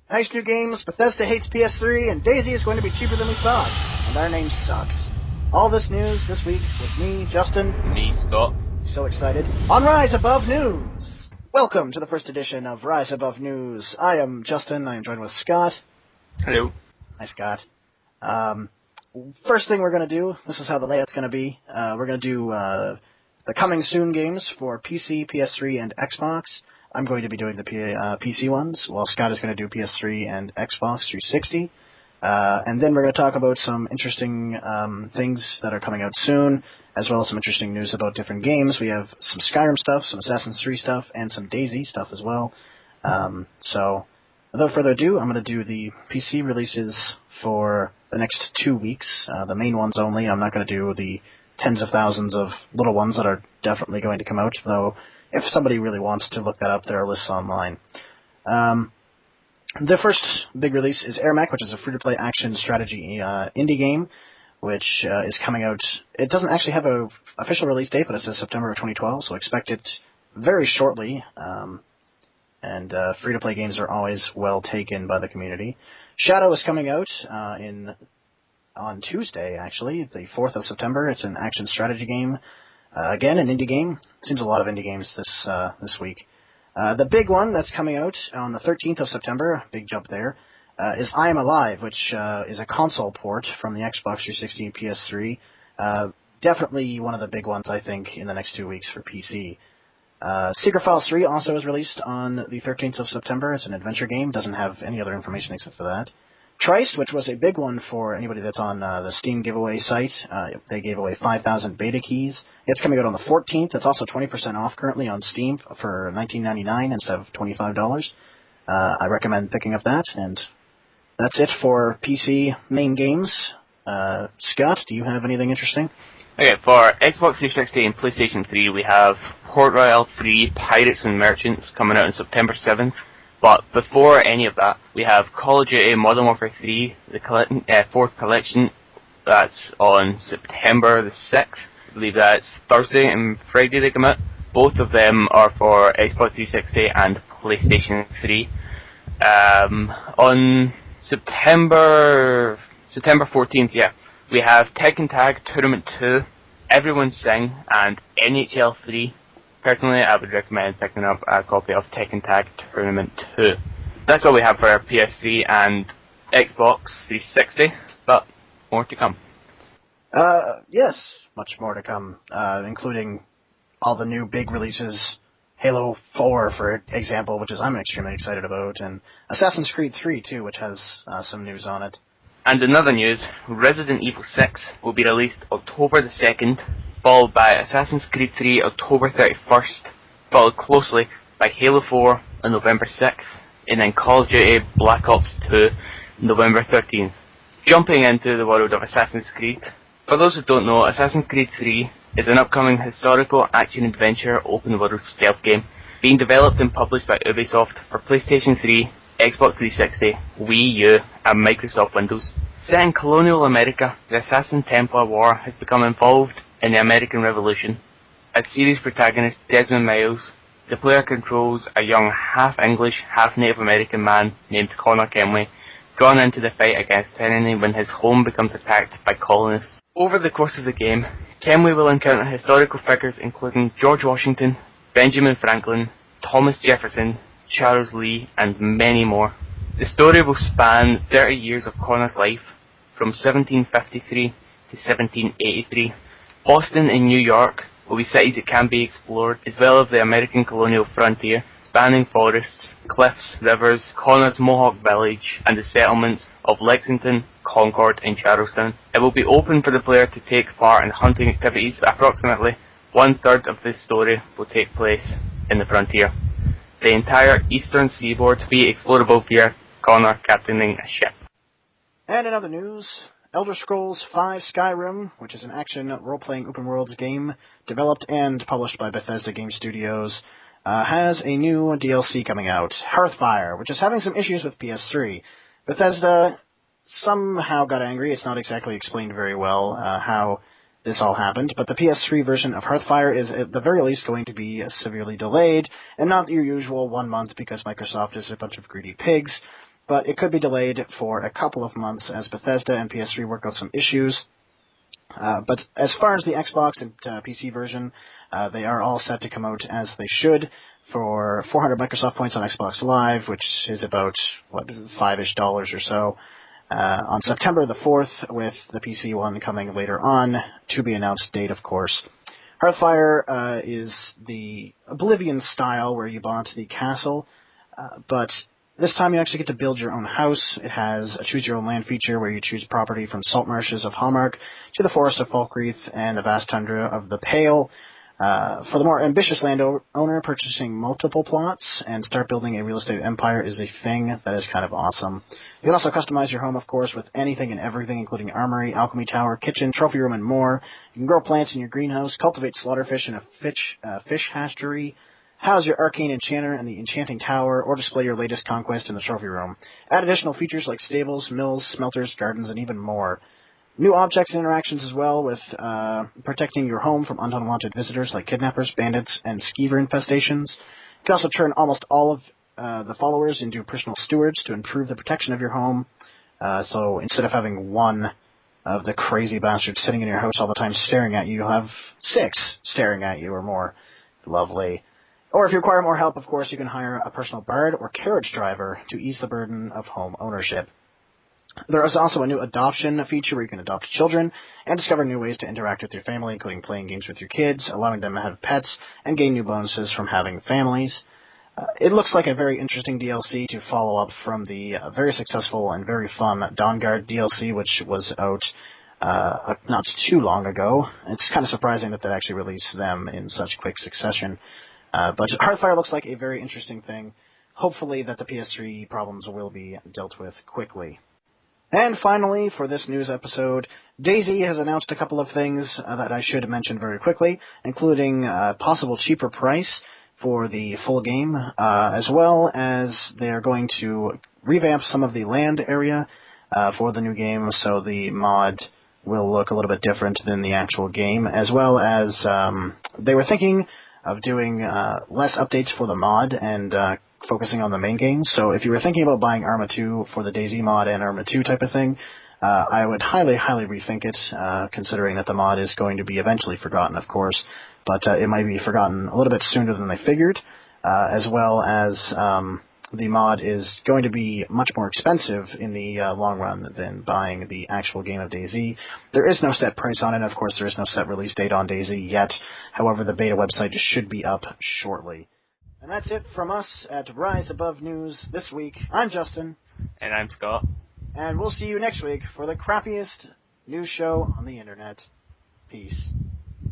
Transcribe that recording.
Thanks to new games, Bethesda hates PS3, and DayZ is going to be cheaper than we thought, and our name sucks. All this news this week with me, Justin. Me, Scott. So excited. On Rise Above News! Welcome to the first edition of Rise Above News. I am Justin, I am joined with Scott. Hello. Hi, Scott. First thing we're going to do, this is how the layout's going to be, we're going to do the coming soon games for PC, PS3, and Xbox. I'm going to be doing the PC ones, while Scott is going to do PS3 and Xbox 360. And then we're going to talk about some interesting things that are coming out soon, as well as some interesting news about different games. We have some Skyrim stuff, some Assassin's 3 stuff, and some DayZ stuff as well. So, without further ado, I'm going to do the PC releases for the next 2 weeks, the main ones only. I'm not going to do the tens of thousands of little ones that are definitely going to come out, though if somebody really wants to look that up, there are lists online. The first big release is Airmech, which is a free-to-play action strategy indie game, which is coming out. It doesn't actually have an official release date, but it says September of 2012, so expect it very shortly. And free-to-play games are always well taken by the community. Shadow is coming out on Tuesday, actually, the 4th of September. It's an action strategy game. Again, an indie game. Seems a lot of indie games this week. The big one that's coming out on the 13th of September, big jump there, is I Am Alive, which is a console port from the Xbox 360 and PS3. Definitely one of the big ones, I think, in the next 2 weeks for PC. Secret Files 3 also is released on the 13th of September. It's an adventure game. Doesn't have any other information except for that. Triced, which was a big one for anybody that's on the Steam giveaway site. They gave away 5,000 beta keys. It's coming out on the 14th. It's also 20% off currently on Steam for $19.99 instead of $25. I recommend picking up that, and that's it for PC main games. Scott, do you have anything interesting? Okay, for Xbox 360 and PlayStation 3, we have Port Royal 3 Pirates and Merchants coming out on September 7th. But before any of that, we have Call of Duty Modern Warfare 3, the 4th collection. That's on September the 6th. I believe that's Thursday and Friday they come out. Both of them are for Xbox 360 and PlayStation 3. On September 14th, we have Tekken Tag Tournament 2, Everyone Sing, and NHL 3. Personally, I would recommend picking up a copy of Tekken Tag Tournament 2. That's all we have for our PS3 and Xbox 360, but more to come. Yes, much more to come, including all the new big releases, Halo 4, for example, which I'm extremely excited about, and Assassin's Creed 3, too, which has some news on it. And in other news, Resident Evil 6 will be released October the 2nd, followed by Assassin's Creed 3 October 31st, followed closely by Halo 4 on November 6th, and then Call of Duty Black Ops 2 November 13th. Jumping into the world of Assassin's Creed, for those who don't know, Assassin's Creed 3 is an upcoming historical action-adventure open-world stealth game being developed and published by Ubisoft for PlayStation 3, Xbox 360, Wii U, and Microsoft Windows. Set in colonial America, the Assassin-Templar War has become involved in the American Revolution. As series protagonist Desmond Miles, the player controls a young half-English, half-Native American man named Connor Kenway, drawn into the fight against tyranny when his home becomes attacked by colonists. Over the course of the game, Kenway will encounter historical figures including George Washington, Benjamin Franklin, Thomas Jefferson, Charles Lee, and many more. The story will span 30 years of Connor's life, from 1753 to 1783. Boston and New York will be cities that can be explored, as well as the American colonial frontier, spanning forests, cliffs, rivers, Connor's Mohawk village, and the settlements of Lexington, Concord, and Charlestown. It will be open for the player to take part in hunting activities. Approximately 1/3 of this story will take place in the frontier. The entire eastern seaboard will be explorable via Connor captaining a ship. And in other news, Elder Scrolls V Skyrim, which is an action role-playing open worlds game developed and published by Bethesda Game Studios, has a new DLC coming out, Hearthfire, which is having some issues with PS3. Bethesda somehow got angry. It's not exactly explained very well how this all happened, but the PS3 version of Hearthfire is at the very least going to be severely delayed, and not your usual 1 month because Microsoft is a bunch of greedy pigs. but it could be delayed for a couple of months as Bethesda and PS3 work out some issues. But as far as the Xbox and PC version, they are all set to come out as they should for 400 Microsoft points on Xbox Live, which is about, $5-ish or so, on September the 4th, with the PC one coming later on, to be announced date, of course. Hearthfire is the Oblivion style, where you bought the castle, but this time you actually get to build your own house. It has a choose-your-own-land feature where you choose property from salt marshes of Hallmark to the forest of Falkreath and the vast tundra of the Pale. For the more ambitious landowner, purchasing multiple plots and start building a real estate empire is a thing that is kind of awesome. You can also customize your home, of course, with anything and everything, including armory, alchemy tower, kitchen, trophy room, and more. You can grow plants in your greenhouse, cultivate slaughterfish in a fish hatchery, house your arcane enchanter in the enchanting tower, or display your latest conquest in the trophy room. Add additional features like stables, mills, smelters, gardens, and even more. New objects and interactions as well, with protecting your home from unwanted visitors like kidnappers, bandits, and skeever infestations. You can also turn almost all of the followers into personal stewards to improve the protection of your home. So instead of having one of the crazy bastards sitting in your house all the time staring at you, you'll have 6 staring at you or more. Lovely. Or if you require more help, of course, you can hire a personal bard or carriage driver to ease the burden of home ownership. There is also a new adoption feature where you can adopt children and discover new ways to interact with your family, including playing games with your kids, allowing them to have pets, and gain new bonuses from having families. It looks like a very interesting DLC to follow up from the very successful and very fun Dawnguard DLC, which was out not too long ago. It's kind of surprising that they actually released them in such quick succession. But Hearthfire looks like a very interesting thing. Hopefully that the PS3 problems will be dealt with quickly. And finally, for this news episode, DayZ has announced a couple of things that I should mention very quickly, including a possible cheaper price for the full game, as well as they're going to revamp some of the land area for the new game, so the mod will look a little bit different than the actual game, as well as they were thinking of doing less updates for the mod and focusing on the main game. So if you were thinking about buying Arma 2 for the DayZ mod and Arma 2 type of thing, I would highly, highly rethink it, considering that the mod is going to be eventually forgotten, of course, but it might be forgotten a little bit sooner than they figured, as well as the mod is going to be much more expensive in the long run than buying the actual game of DayZ. There is no set price on it, of course there is no set release date on DayZ yet, however the beta website should be up shortly. And that's it from us at Rise Above News this week. I'm Justin. And I'm Scott. And we'll see you next week for the crappiest news show on the internet. Peace.